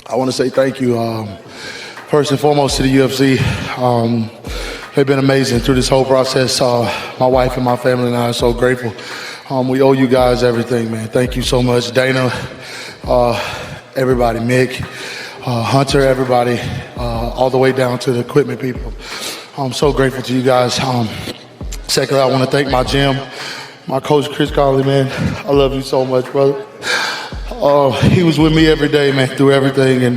I want to say thank you, first and foremost, to the UFC. They've been amazing through this whole process. My wife and my family and I are so grateful. We owe you guys everything, man. Thank you so much. Dana, everybody, Mick, Hunter, everybody, all the way down to the equipment people. I'm so grateful to you guys. Secondly, I want to thank my gym, my coach, Chris Conley, man. I love you so much, brother. He was with me every day, man, through everything. And,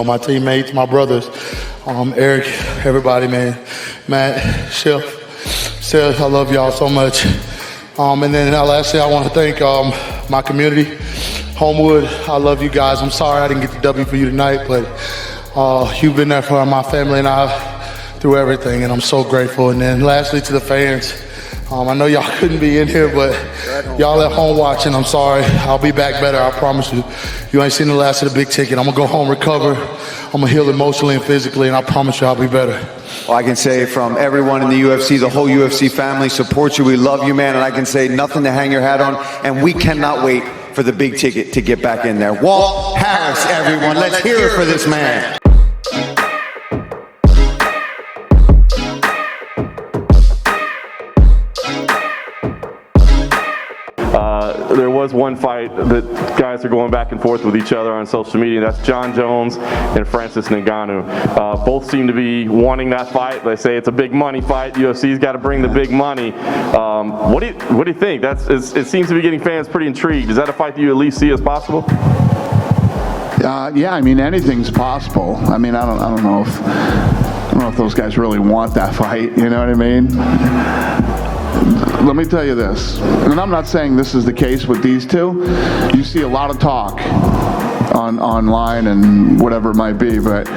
my teammates, my brothers, Eric, everybody, man. Matt, Chef, Seth, I love y'all so much. And then lastly, I want to thank my community, Homewood. I love you guys. I'm sorry I didn't get the W for you tonight, but you've been there for my family and I through everything, and I'm so grateful. And then lastly, to the fans. I know y'all couldn't be in here, but y'all at home watching, I'm sorry. I'll be back better, I promise you. You ain't seen the last of the big ticket. I'm gonna go home, recover. I'm gonna heal emotionally and physically, and I promise you I'll be better. Well, I can say from everyone in the UFC, the whole UFC family supports you. We love you, man, and I can say nothing to hang your hat on, and we cannot wait for the big ticket to get back in there. Walt Harris, everyone. Let's hear it for this man. There was one fight that guys are going back and forth with each other on social media. That's John Jones and Francis Ngannou. Both seem to be wanting that fight. They say it's a big money fight. UFC's got to bring the big money. What do you think? It seems to be getting fans pretty intrigued. Is that a fight that you at least see as possible? Yeah, I mean, anything's possible. I mean, I don't know if those guys really want that fight. You know what I mean? Let me tell you this, and I'm not saying this is the case with these two. You see a lot of talk online and whatever it might be, but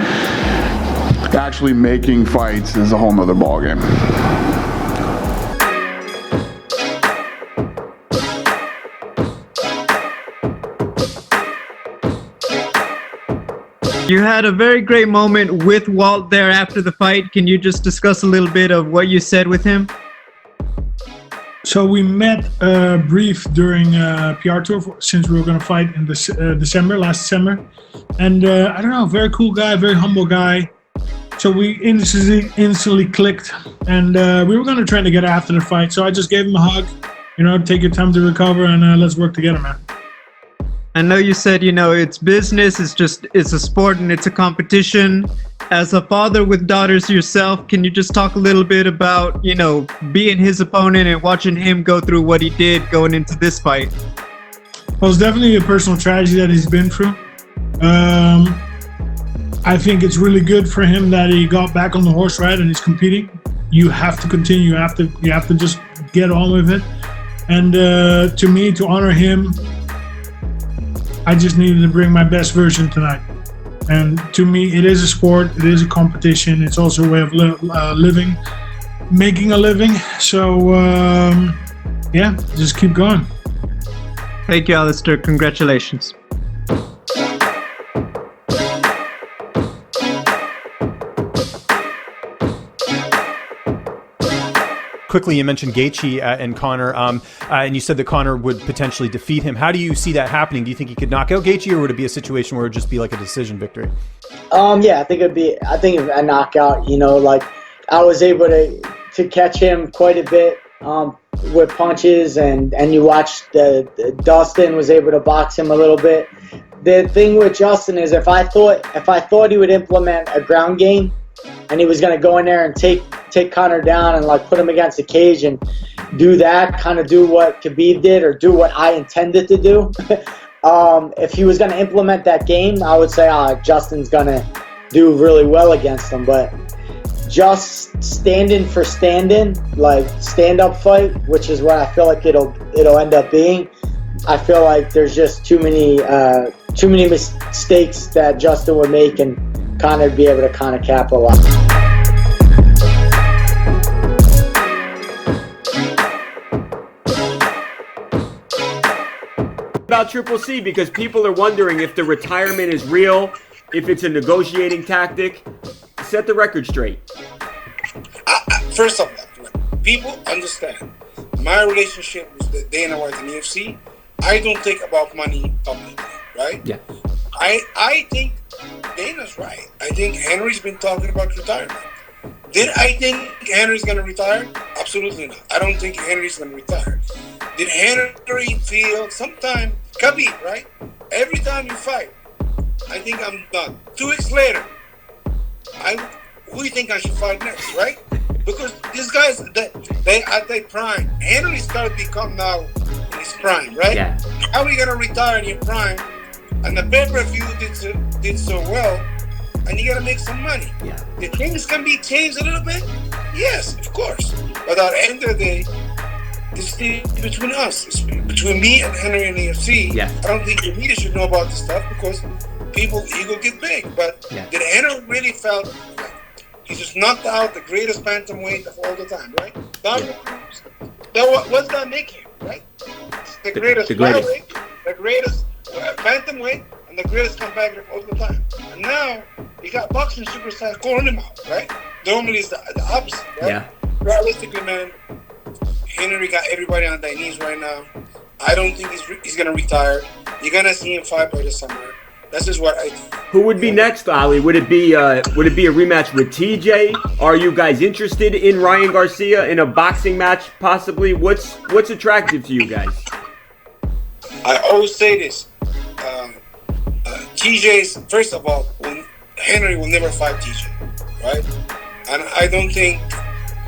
actually making fights is a whole nother ballgame. You had a very great moment with Walt there after the fight. Can you just discuss a little bit of what you said with him? So we met brief during PR tour since we were going to fight in last December. And I don't know, very cool guy, very humble guy. So we instantly clicked, and we were going to train together after the fight. So I just gave him a hug, take your time to recover, and let's work together, man. I know you said, it's business, it's a sport and it's a competition. As a father with daughters yourself, can you just talk a little bit about, being his opponent and watching him go through what he did going into this fight? Well, it's definitely a personal tragedy that he's been through. I think it's really good for him that he got back on the horse ride and he's competing. You have to continue. You have to just get on with it. And to me, to honor him, I just needed to bring my best version tonight. And to me, it is a sport, it is a competition, it's also a way of living, making a living. So, just keep going. Thank you, Alistair. Congratulations. Quickly, you mentioned Gaethje and Conor, and you said that Conor would potentially defeat him. How do you see that happening? Do you think he could knock out Gaethje, or would it be a situation where it would just be like a decision victory? Yeah, I think a knockout. I was able to catch him quite a bit with punches, and you watched Dustin was able to box him a little bit. The thing with Justin is if I thought he would implement a ground game, and he was going to go in there and take Conor down and put him against the cage and do that, kind of do what Khabib did or do what I intended to do. If he was going to implement that game, I would say Justin's going to do really well against him. But just standing for standing, stand-up fight, which is what I feel like it'll end up being, I feel like there's just too many mistakes that Justin would make and Conor would be able to kind of capitalize. About Triple C, because people are wondering if the retirement is real, if it's a negotiating tactic. Set the record straight. First off, people understand my relationship with Dana White and UFC. I don't think about money publicly, right? Yeah. I think Dana's right. I think Henry's been talking about retirement. Did I think Henry's going to retire? Absolutely not. I don't think Henry's going to retire. Did Henry feel sometime, Khabib, right? Every time you fight, I think I'm done. 2 weeks later, who do you think I should fight next, right? Because these guys, they at their prime. Henry's got to become now in his prime, right? Yeah. How are you going to retire in your prime? And the pay-per-view did so well, and you got to make some money. Yeah. The things can be changed a little bit? Yes, of course. But at the end of the day, this thing between us. It's between me and Henry and the UFC. Yeah. I don't think the media should know about this stuff because people, ego get big. But did Henry really felt like he just knocked out the greatest bantamweight of all the time, right? What's that make him, right? It's the greatest flyweight, the greatest bantamweight, and the greatest comebacker of all the time. And now you got boxing superstars calling him out, right? Normally it's the opposite, right? Yeah. Realistically, man, Henry got everybody on their knees right now. I don't think he's gonna retire. You're gonna see him fight by the summer. That's just what I think. Who would be next, Ali? Would it be a rematch with TJ? Are you guys interested in Ryan Garcia in a boxing match, possibly? What's attractive to you guys? I always say this. TJ's, first of all, Henry will never fight TJ, right? And I don't think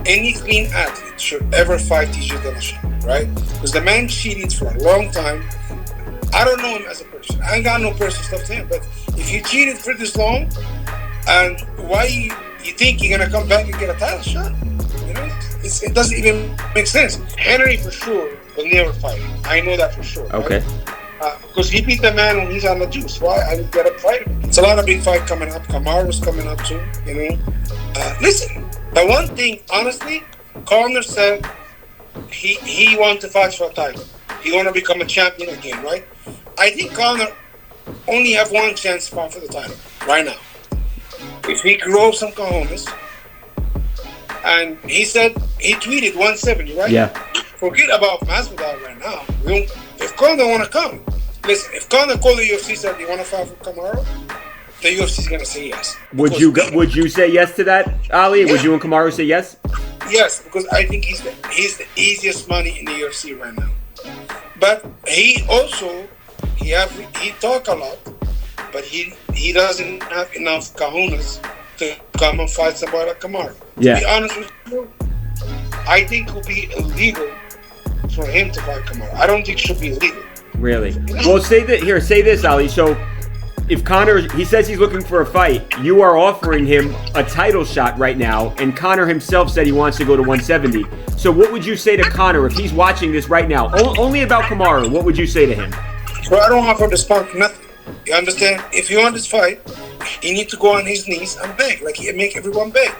any clean athlete should ever fight TJ Dillashaw, right? Because the man cheated for a long time. I don't know him as a person. I ain't got no personal stuff to him. But if you cheated for this long, and why you think you're gonna come back and get a title shot? You know, it doesn't even make sense. Henry for sure will never fight him. I know that for sure. Okay. Right? Because he beat the man when he's on the juice. Why? I didn't get up fight him. It's a lot of big fight coming up. Kamaru's coming up too. You know. Listen, the one thing, honestly, Conor said he wants to fight for a title. He want to become a champion again, right? I think Conor only have one chance to fight for the title right now. If he grows some cojones, and he said he tweeted 170, right? Yeah. Forget about Masvidal right now. If Conor want to come, listen. If Conor called the UFC said you want to fight for Kamaru, the UFC is gonna say yes. Would you say yes to that, Ali? Yeah. Would you and Kamaru say yes? Yes, because I think he's the easiest money in the UFC right now. But he also he talk a lot, but he doesn't have enough cojones to come and fight somebody like Kamaru. Yeah. To be honest with you, I think it would be illegal for him to fight Kamaru. I don't think it should be illegal. Really? Well, say this, Ali. So, if Conor, he says he's looking for a fight, you are offering him a title shot right now, and Conor himself said he wants to go to 170. So what would you say to Conor if he's watching this right now? Only about Kamaru, what would you say to him? Well, I don't offer to sponsor nothing. You understand? If you want this fight, he need to go on his knees and beg, like he make everyone beg.